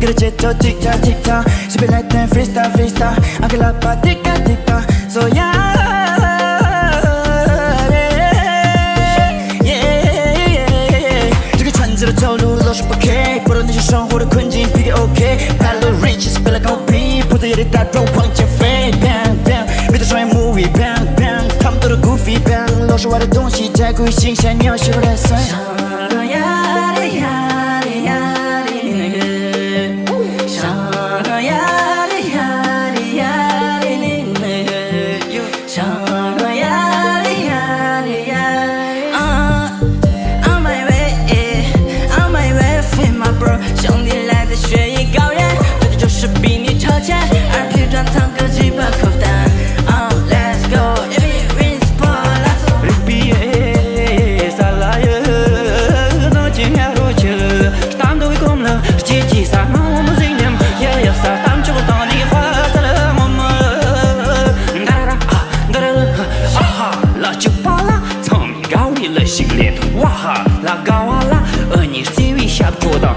그렇지 또 틱탁 틱탁 집에 날 땐 freestyle freestyle 안글라빠 틱탁 틱탁 소야这个圈子的套路老是不 K 不懂那些生活的困境比给 OK 白了 rich 是为了狗屁不得也得打肉往前飞 bang bang 每天上演 movie bang bang 他们都是 goofy bang 老是玩的东西太过于新鲜你要学会来算心连哇哈啦嘎哇啦，你是最微笑的捉到。